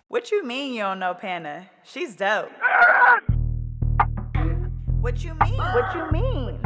What you mean you don't know Pana? She's dope. What you mean? What you mean?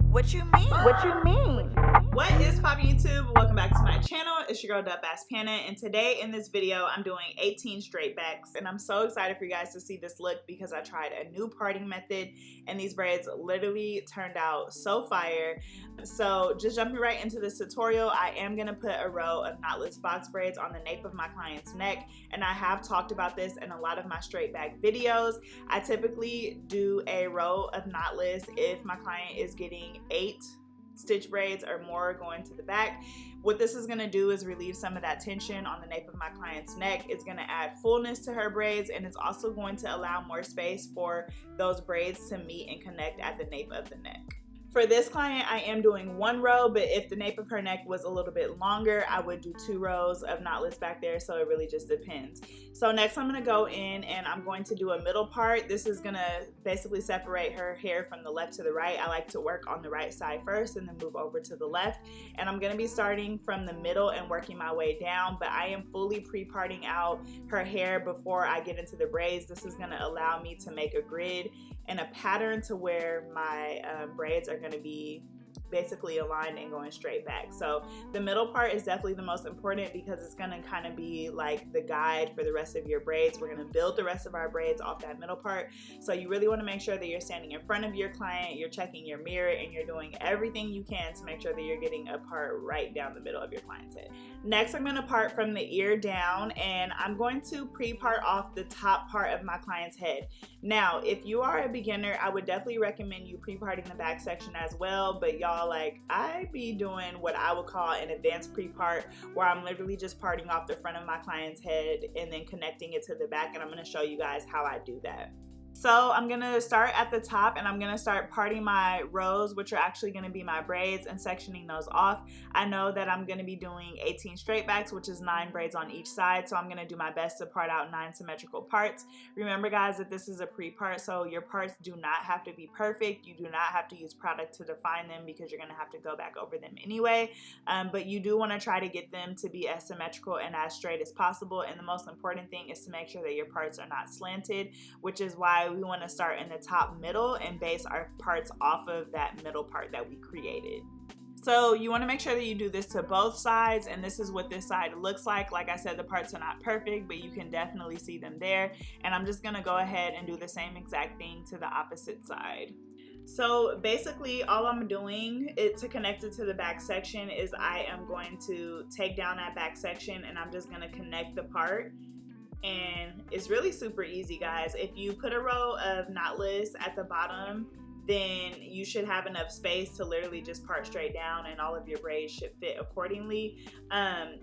What you mean? What you mean? What is poppin' YouTube? Welcome back to my channel. It's your girl DOPEaxxPANA, and today in this video I'm doing 18 straight backs, and I'm so excited for you guys to see this look because I tried a new parting method and these braids literally turned out so fire. So just jumping right into this tutorial, I am gonna put a row of knotless box braids on the nape of my client's neck, and I have talked about this in a lot of my straight back videos. I typically do a row of knotless if my client is getting 8 stitch braids or more going to the back. What this is going to do is relieve some of that tension on the nape of my client's neck. It's going to add fullness to her braids, and it's also going to allow more space for those braids to meet and connect at the nape of the neck. For this client, I am doing 1 row, but if the nape of her neck was a little bit longer, I would do 2 rows of knotless back there, so it really just depends. So next I'm going to go in and I'm going to do a middle part. This is going to basically separate her hair from the left to the right. I like to work on the right side first and then move over to the left. And I'm going to be starting from the middle and working my way down, but I am fully pre-parting out her hair before I get into the braids. This is going to allow me to make a grid and a pattern to where my braids are going to be basically aligned and going straight back. So the middle part is definitely the most important because it's going to kind of be like the guide for the rest of your braids. We're going to build the rest of our braids off that middle part. So you really want to make sure that you're standing in front of your client, you're checking your mirror, and you're doing everything you can to make sure that you're getting a part right down the middle of your client's head. Next, I'm going to part from the ear down, and I'm going to pre-part off the top part of my client's head. Now, if you are a beginner, I would definitely recommend you pre-parting the back section as well, but y'all, like, I be doing what I would call an advanced pre-part, where I'm literally just parting off the front of my client's head and then connecting it to the back, and I'm going to show you guys how I do that. So I'm going to start at the top and I'm going to start parting my rows, which are actually going to be my braids, and sectioning those off. I know that I'm going to be doing 18 straight backs, which is 9 braids on each side, so I'm going to do my best to part out 9 symmetrical parts. Remember guys that this is a pre-part, so your parts do not have to be perfect. You do not have to use product to define them because you're going to have to go back over them anyway, but you do want to try to get them to be as symmetrical and as straight as possible, and the most important thing is to make sure that your parts are not slanted, which is why we want to start in the top middle and base our parts off of that middle part that we created. So you want to make sure that you do this to both sides, and this is what this side looks like. Like I said, the parts are not perfect, but you can definitely see them there, and I'm just going to go ahead and do the same exact thing to the opposite side. So basically all I'm doing to connect it to the back section is I am going to take down that back section and I'm just going to connect the part. And it's really super easy, guys. If you put a row of knotless at the bottom, then you should have enough space to literally just part straight down and all of your braids should fit accordingly.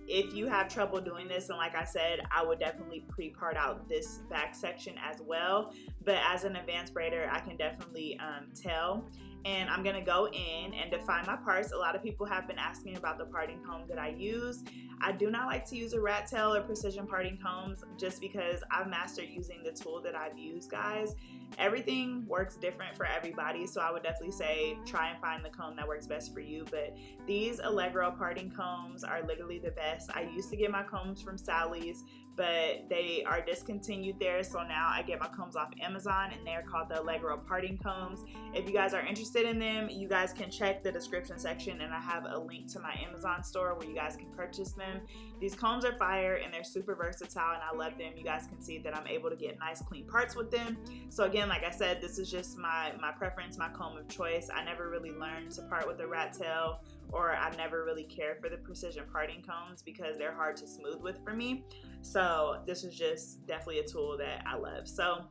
If you have trouble doing this, and like I said, I would definitely pre-part out this back section as well. But as an advanced braider, I can definitely tell. And I'm gonna go in and define my parts. A lot of people have been asking about the parting comb that I use. I do not like to use a rat tail or precision parting combs just because I've mastered using the tool that I've used, guys. Everything works different for everybody, so I would definitely say try and find the comb that works best for you. But these Allegro parting combs are literally the best. I used to get my combs from Sally's, but they are discontinued there, so now I get my combs off Amazon, and they're called the Allegro parting combs. If you guys are interested in them, you guys can check the description section, and I have a link to my Amazon store where you guys can purchase them. These combs are fire and they're super versatile, and I love them. You guys can see that I'm able to get nice clean parts with them. So again, like I said, this is just my preference, my comb of choice. I never really learned to part with a rat tail, or I never really cared for the precision parting combs because they're hard to smooth with for me. So this is just definitely a tool that I love. So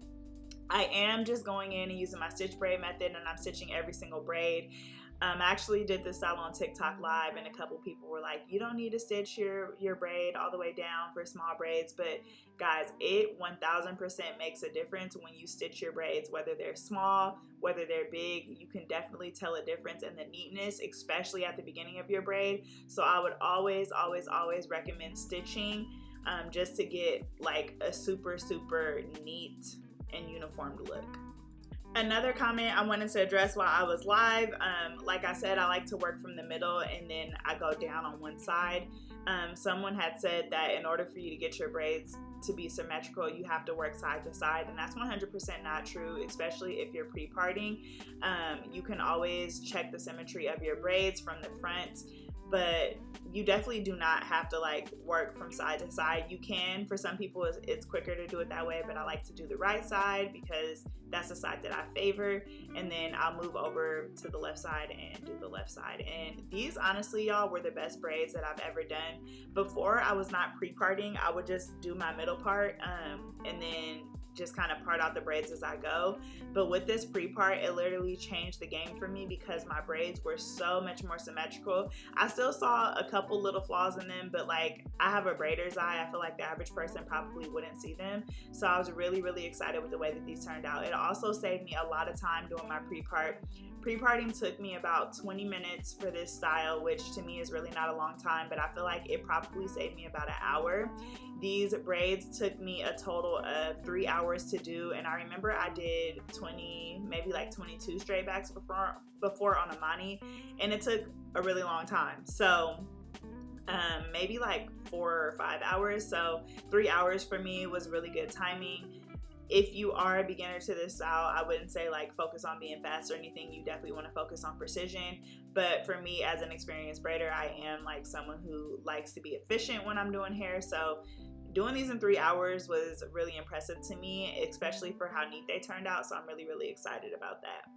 I am just going in and using my stitch braid method, and I'm stitching every single braid. I actually did this style on TikTok live, and a couple people were like, you don't need to stitch your braid all the way down for small braids. But guys, it 1000% makes a difference when you stitch your braids, whether they're small, whether they're big. You can definitely tell a difference in the neatness, especially at the beginning of your braid. So I would always recommend stitching just to get like a super neat and uniformed look. Another comment I wanted to address while I was live, like I said, I like to work from the middle and then I go down on one side. Someone had said that in order for you to get your braids to be symmetrical, you have to work side to side, and that's 100% not true, especially if you're pre-parting. You can always check the symmetry of your braids from the front, but you definitely do not have to like work from side to side. You can, for some people it's quicker to do it that way, but I like to do the right side because that's the side that I favor, and then I'll move over to the left side and do the left side. And these, honestly, y'all, were the best braids that I've ever done. Before, I was not pre-parting. I would just do my middle part and then just kind of part out the braids as I go. But with this pre-part, it literally changed the game for me because my braids were so much more symmetrical. I still saw a couple little flaws in them, but like, I have a braider's eye. I feel like the average person probably wouldn't see them. So I was really, really excited with the way that these turned out. It also saved me a lot of time doing my pre-part. Pre-parting took me about 20 minutes for this style, which to me is really not a long time, but I feel like it probably saved me about an hour. These braids took me a total of 3 hours to do, and I remember I did 20, maybe like 22 straight backs before on Amani, and it took a really long time. So maybe like 4 or 5 hours. So 3 hours for me was really good timing. If you are a beginner to this style, I wouldn't say like focus on being fast or anything. You definitely want to focus on precision. But for me, as an experienced braider, I am like someone who likes to be efficient when I'm doing hair. So doing these in 3 hours was really impressive to me, especially for how neat they turned out. So I'm really, really excited about that.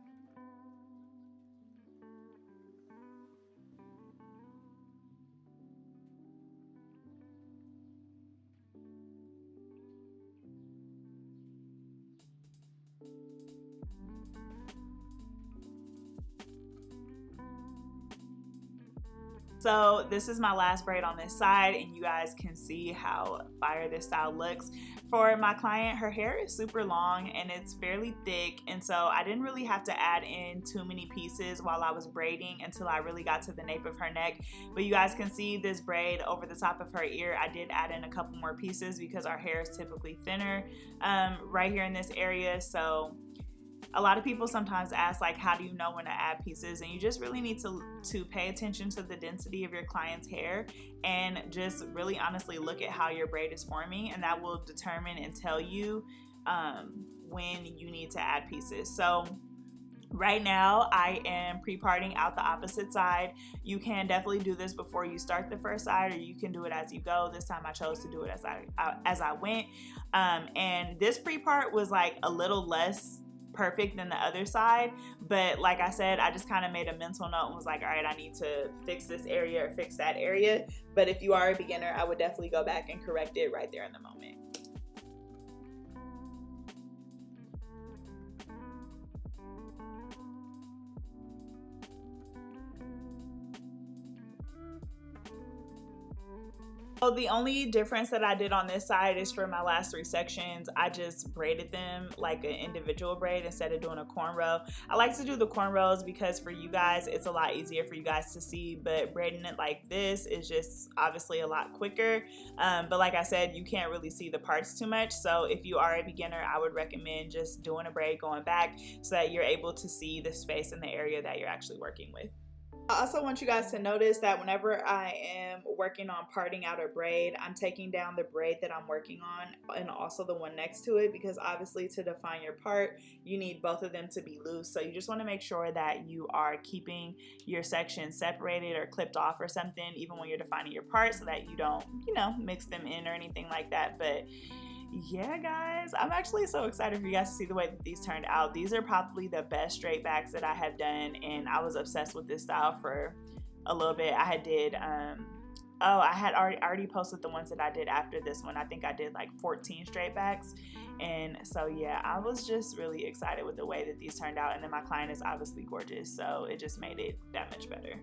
So this is my last braid on this side, and you guys can see how fire this style looks. For my client, her hair is super long and it's fairly thick, and so I didn't really have to add in too many pieces while I was braiding until I really got to the nape of her neck. But you guys can see this braid over the top of her ear. I did add in a couple more pieces because our hair is typically thinner right here in this area. So a lot of people sometimes ask, like, how do you know when to add pieces? And you just really need to pay attention to the density of your client's hair and just really honestly look at how your braid is forming, and that will determine and tell you when you need to add pieces. So right now I am pre-parting out the opposite side. You can definitely do this before you start the first side, or you can do it as you go. This time I chose to do it as I went. And this pre-part was like a little less perfect than the other side, but like I said, I just kind of made a mental note and was like, all right, I need to fix this area or fix that area. But if you are a beginner, I would definitely go back and correct it right there in the moment. So the only difference that I did on this side is for my last 3 sections, I just braided them like an individual braid instead of doing a cornrow. I like to do the cornrows because for you guys, it's a lot easier for you guys to see, but braiding it like this is just obviously a lot quicker. But like I said, you can't really see the parts too much. So if you are a beginner, I would recommend just doing a braid going back so that you're able to see the space in the area that you're actually working with. I also want you guys to notice that whenever I am working on parting out a braid, I'm taking down the braid that I'm working on and also the one next to it, because obviously to define your part, you need both of them to be loose. So you just want to make sure that you are keeping your sections separated or clipped off or something, even when you're defining your part, so that you don't, mix them in or anything like that. But yeah, guys, I'm actually so excited for you guys to see the way that these turned out. These are probably the best straight backs that I have done, and I was obsessed with this style for a little bit. I had already posted the ones that I did after this one. I think I did like 14 straight backs, and so yeah, I was just really excited with the way that these turned out. And then my client is obviously gorgeous, so it just made it that much better.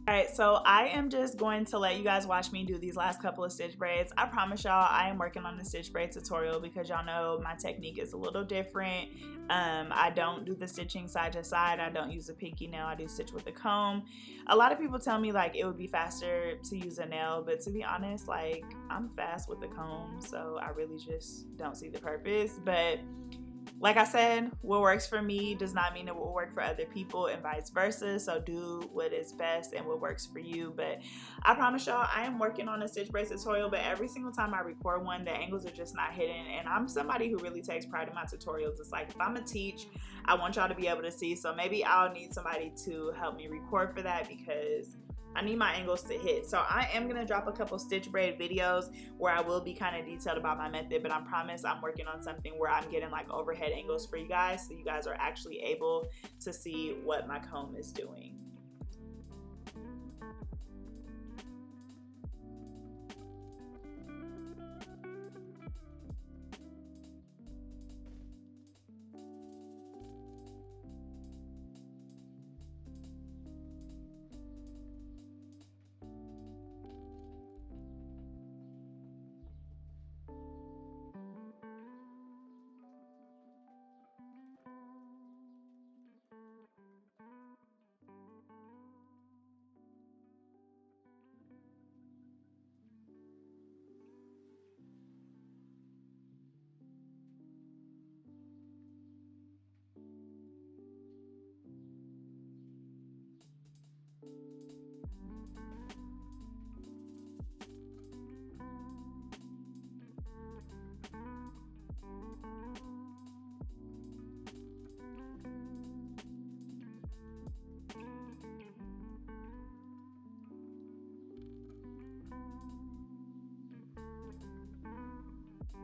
Alright, so I am just going to let you guys watch me do these last couple of stitch braids. I promise y'all I am working on the stitch braid tutorial because y'all know my technique is a little different. I don't do the stitching side to side. I don't use a pinky nail. I do stitch with a comb. A lot of people tell me like it would be faster to use a nail, but to be honest, like I'm fast with the comb, so I really just don't see the purpose. But like I said, what works for me does not mean it will work for other people and vice versa. So do what is best and what works for you. But I promise y'all, I am working on a stitch braid tutorial, but every single time I record one, the angles are just not hidden. And I'm somebody who really takes pride in my tutorials. It's like, if I'm gonna teach, I want y'all to be able to see. So maybe I'll need somebody to help me record for that, because I need my angles to hit. So I am gonna drop a couple stitch braid videos where I will be kind of detailed about my method, but I promise I'm working on something where I'm getting like overhead angles for you guys, so you guys are actually able to see what my comb is doing.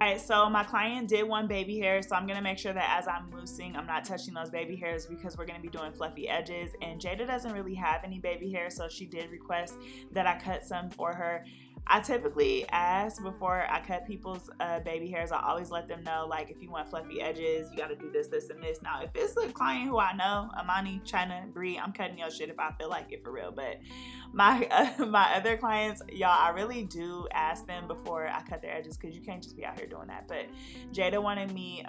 Alright, so my client did want baby hair, so I'm going to make sure that as I'm loosing, I'm not touching those baby hairs, because we're going to be doing fluffy edges. And Jada doesn't really have any baby hair, so she did request that I cut some for her. I typically ask before I cut people's baby hairs. I always let them know, like, if you want fluffy edges, you got to do this, this, and this. Now, if it's a client who I know, Amani, China, Bree, I'm cutting your shit if I feel like it, for real. But my other clients, y'all, I really do ask them before I cut their edges, because you can't just be out here doing that. But Jada wanted me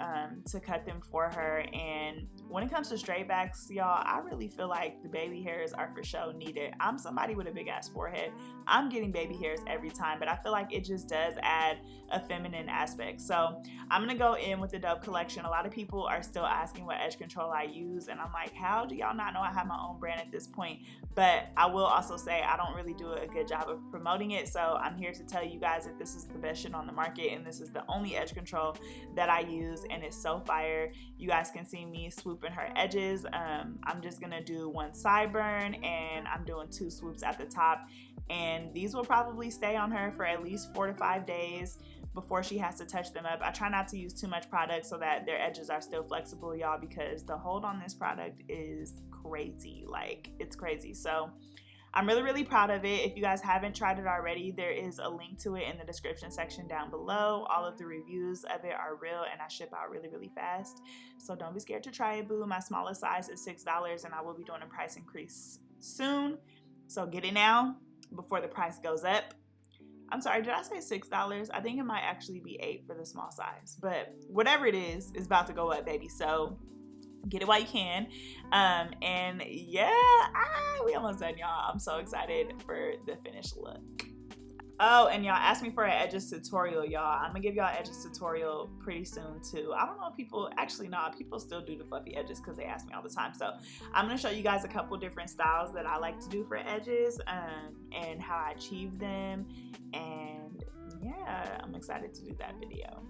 to cut them for her. And when it comes to straight backs, y'all, I really feel like the baby hairs are for sure needed. I'm somebody with a big ass forehead. I'm getting baby hairs every time, but I feel like it just does add a feminine aspect. So I'm gonna go in with the Dope collection. A lot of people are still asking what edge control I use, and I'm like, how do y'all not know I have my own brand at this point? But I will also say I don't really do a good job of promoting it, so I'm here to tell you guys that this is the best shit on the market, and this is the only edge control that I use, and it's so fire. You guys can see me swooping her edges. I'm just gonna do one sideburn, and I'm doing 2 swoops at the top, and these will probably stay on her for at least 4 to 5 days before she has to touch them up. I try not to use too much product so that their edges are still flexible, y'all, because the hold on this product is crazy. Like, it's crazy. So I'm really, really proud of it. If you guys haven't tried it already, there is a link to it in the description section down below. All of the reviews of it are real, and I ship out really, really fast. So don't be scared to try it, boo. My smallest size is $6, and I will be doing a price increase soon. So get it now before the price goes up. I'm sorry, did I say $6? I think it might actually be $8 for the small size, but whatever it is, it's about to go up, baby. So get it while you can. And yeah, we almost done, y'all. I'm so excited for the finished look. Oh, and y'all asked me for an edges tutorial, y'all. I'm gonna give y'all edges tutorial pretty soon too. I don't know if people, actually no, people still do the fluffy edges because they ask me all the time. So I'm gonna show you guys a couple different styles that I like to do for edges, and how I achieve them. And yeah, I'm excited to do that video.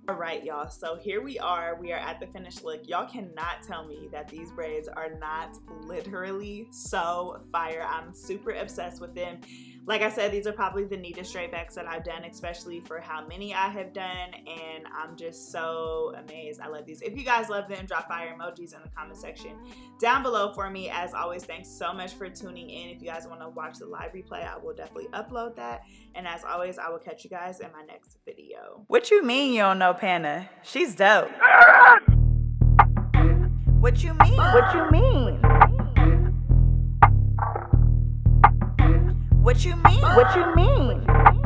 All right, y'all, so here we are at the finished look. Y'all cannot tell me that these braids are not literally so fire. I'm super obsessed with them. Like I said, these are probably the neatest straight backs that I've done, especially for how many I have done, and I'm just so amazed. I love these. If you guys love them, drop fire emojis in the comment section down below for me. As always, thanks so much for tuning in. If you guys want to watch the live replay, I will definitely upload that. And as always, I will catch you guys in my next video. What you mean you don't know Pana? She's dope. What you mean? What you mean? What you mean? What you mean?